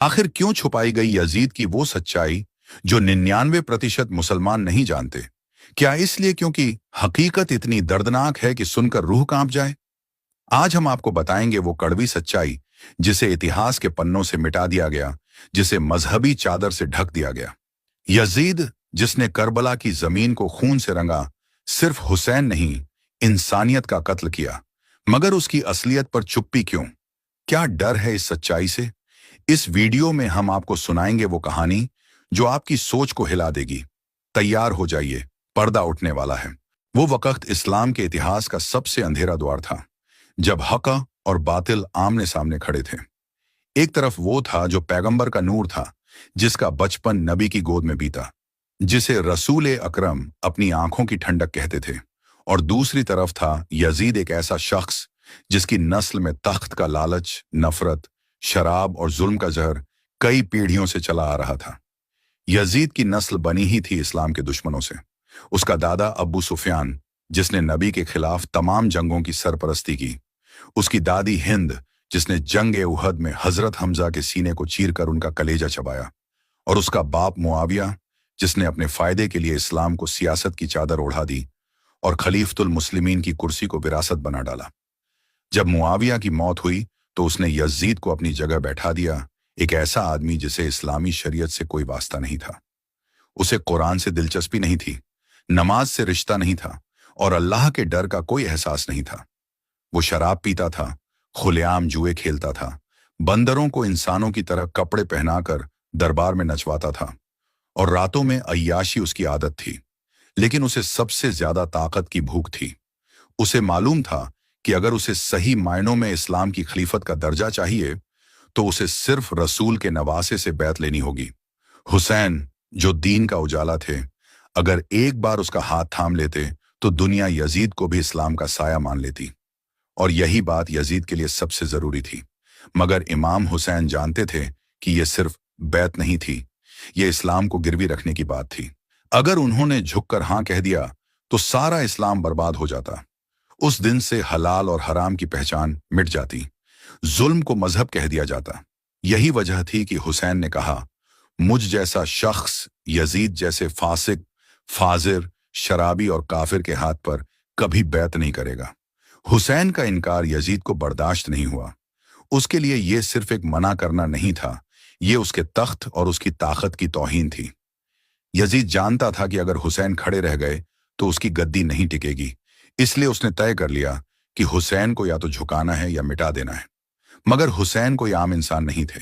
आखिर क्यों छुपाई गई यजीद की वो सच्चाई जो 99% मुसलमान नहीं जानते? क्या इसलिए क्योंकि हकीकत इतनी दर्दनाक है कि सुनकर रूह कांप जाए? आज हम आपको बताएंगे वो कड़वी सच्चाई जिसे इतिहास के पन्नों से मिटा दिया गया, जिसे मजहबी चादर से ढक दिया गया। यजीद, जिसने करबला की जमीन को खून से रंगा, सिर्फ हुसैन नहीं, इंसानियत का कत्ल किया। मगर उसकी असलियत पर चुप्पी क्यों? क्या डर है इस सच्चाई से? इस वीडियो में हम आपको सुनाएंगे वो कहानी जो आपकी सोच को हिला देगी। तैयार हो जाइए, पर्दा उठने वाला है। वो वक्त इस्लाम के इतिहास का सबसे अंधेरा द्वार था, जब हक और बातिल आमने सामने खड़े थे। एक तरफ वो था जो पैगंबर का नूर था, जिसका बचपन नबी की गोद में बीता, जिसे रसूल अकरम अपनी आंखों की ठंडक कहते थे। और दूसरी तरफ था यजीद, एक ऐसा शख्स जिसकी नस्ल में तख्त का लालच, नफरत, शराब और जुल्म का जहर कई पीढ़ियों से चला आ रहा था। यजीद की नस्ल बनी ही थी इस्लाम के दुश्मनों से। उसका दादा अबू सुफियान, जिसने नबी के खिलाफ तमाम जंगों की सरपरस्ती की। उसकी दादी हिंद, जिसने जंग उहद में हजरत हमजा के सीने को चीरकर उनका कलेजा चबाया। और उसका बाप मुआविया, जिसने अपने फायदे के लिए इस्लाम को सियासत की चादर ओढ़ा दी और खलीफतुल मुस्लिमीन की कुर्सी को विरासत बना डाला। जब मुआविया की मौत हुई तो उसने यजीद को अपनी जगह बैठा दिया, एक ऐसा आदमी जिसे इस्लामी शरीयत से कोई वास्ता नहीं था। उसे कुरान से दिलचस्पी नहीं थी, नमाज से रिश्ता नहीं था और अल्लाह के डर का कोई एहसास नहीं था। वो शराब पीता था, खुलेआम जुए खेलता था, बंदरों को इंसानों की तरह कपड़े पहनाकर दरबार में नचवाता था और रातों में अय्याशी उसकी आदत थी। लेकिन उसे सबसे ज्यादा ताकत की भूख थी। उसे मालूम था कि अगर उसे सही मायनों में इस्लाम की खलीफत का दर्जा चाहिए तो उसे सिर्फ रसूल के नवासे से बैत लेनी होगी। हुसैन, जो दीन का उजाला थे, अगर एक बार उसका हाथ थाम लेते तो दुनिया यजीद को भी इस्लाम का साया मान लेती। और यही बात यजीद के लिए सबसे जरूरी थी। मगर इमाम हुसैन जानते थे कि यह सिर्फ बैत नहीं थी, यह इस्लाम को गिरवी रखने की बात थी। अगर उन्होंने झुककर हां कह दिया तो सारा इस्लाम बर्बाद हो जाता। उस दिन से हलाल और हराम की पहचान मिट जाती, जुल्म को मजहब कह दिया जाता। यही वजह थी कि हुसैन ने कहा, मुझ जैसा शख्स यजीद जैसे फासिक, फाजिर, शराबी और काफिर के हाथ पर कभी बैत नहीं करेगा। हुसैन का इनकार यजीद को बर्दाश्त नहीं हुआ। उसके लिए यह सिर्फ एक मना करना नहीं था, यह उसके तख्त और उसकी ताकत की तौहीन थी। यजीद जानता था कि अगर हुसैन खड़े रह गए तो उसकी गद्दी नहीं टिकेगी, इसलिए उसने तय कर लिया कि हुसैन को या तो झुकाना है या मिटा देना है। मगर हुसैन कोई आम इंसान नहीं थे,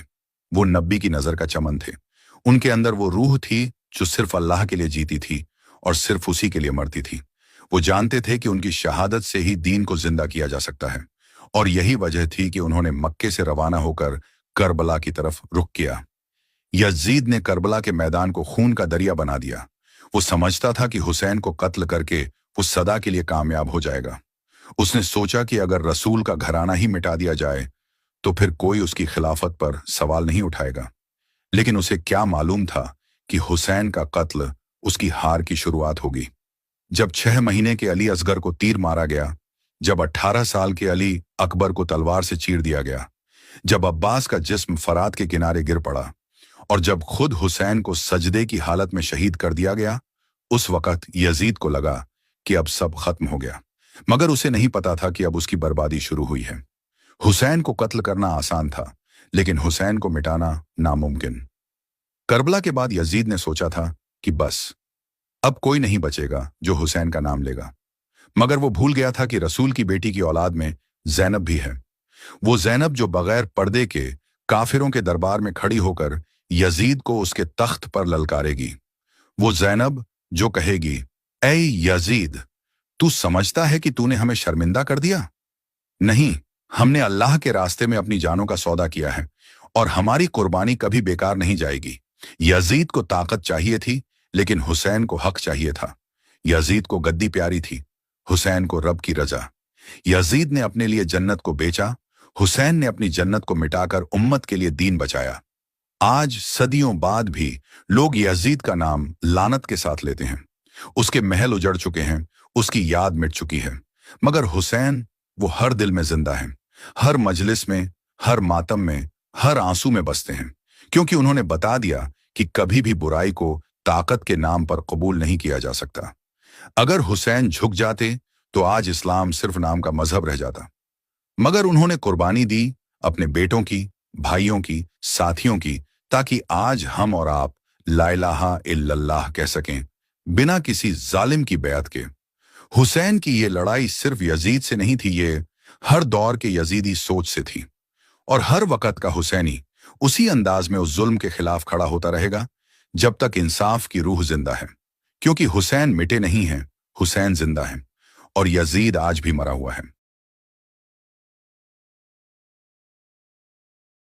वो नबी की नजर का चमन थे। उनके अंदर वो रूह थी जो सिर्फ अल्लाह के लिए जीती थी और सिर्फ उसी के लिए मरती थी। वो जानते थे कि उनकी शहादत से ही दीन को जिंदा किया जा सकता है। और यही वजह थी कि उन्होंने मक्के से रवाना होकर करबला की तरफ रुख किया। यजीद ने करबला के मैदान को खून का दरिया बना दिया। वो समझता था कि हुसैन को कत्ल करके वो सदा के लिए कामयाब हो जाएगा। उसने सोचा कि अगर रसूल का घराना ही मिटा दिया जाए तो फिर कोई उसकी खिलाफत पर सवाल नहीं उठाएगा। लेकिन उसे क्या मालूम था कि हुसैन का कत्ल उसकी हार की शुरुआत होगी। जब 6 महीने के अली असगर को तीर मारा गया, जब 18 साल के अली अकबर को तलवार से चीर दिया गया, जब अब्बास का जिस्म फरात के किनारे गिर पड़ा और जब खुद हुसैन को सजदे की हालत में शहीद कर दिया गया, उस वक्त यजीद को लगा कि अब सब खत्म हो गया। मगर उसे नहीं पता था कि अब उसकी बर्बादी शुरू हुई है। हुसैन को कत्ल करना आसान था, लेकिन हुसैन को मिटाना नामुमकिन। करबला के बाद यजीद ने सोचा था कि बस अब कोई नहीं बचेगा जो हुसैन का नाम लेगा। मगर वो भूल गया था कि रसूल की बेटी की औलाद में जैनब भी है। वो जैनब जो बगैर पर्दे के काफिरों के दरबार में खड़ी होकर यजीद को उसके तख्त पर ललकारेगी। वो जैनब जो कहेगी, ऐ यजीद, तू समझता है कि तूने हमें शर्मिंदा कर दिया? नहीं, हमने अल्लाह के रास्ते में अपनी जानों का सौदा किया है और हमारी कुर्बानी कभी बेकार नहीं जाएगी। यजीद को ताकत चाहिए थी, लेकिन हुसैन को हक चाहिए था। यजीद को गद्दी प्यारी थी, हुसैन को रब की रजा। यजीद ने अपने लिए जन्नत को बेचा, हुसैन ने अपनी जन्नत को मिटाकर उम्मत के लिए दीन बचाया। आज सदियों बाद भी लोग यजीद का नाम लानत के साथ लेते हैं। उसके महल उजड़ चुके हैं, उसकी याद मिट चुकी है। मगर हुसैन, वो हर दिल में जिंदा है, हर मजलिस में, हर मातम में, हर आंसू में बसते हैं। क्योंकि उन्होंने बता दिया कि कभी भी बुराई को ताकत के नाम पर कबूल नहीं किया जा सकता। अगर हुसैन झुक जाते तो आज इस्लाम सिर्फ नाम का मजहब रह जाता, मगर उन्होंने कुर्बानी दी अपने बेटों की, भाइयों की, साथियों की, ताकि आज हम और आप ला इलाहा इल्लल्लाह कह सकें बिना किसी जालिम की बैत के। हुसैन की ये लड़ाई सिर्फ यजीद से नहीं थी, ये हर दौर के यजीदी सोच से थी। और हर वक्त का हुसैनी उसी अंदाज में उस जुल्म के खिलाफ खड़ा होता रहेगा जब तक इंसाफ की रूह जिंदा है। क्योंकि हुसैन मिटे नहीं हैं, हुसैन जिंदा है, और यजीद आज भी मरा हुआ है।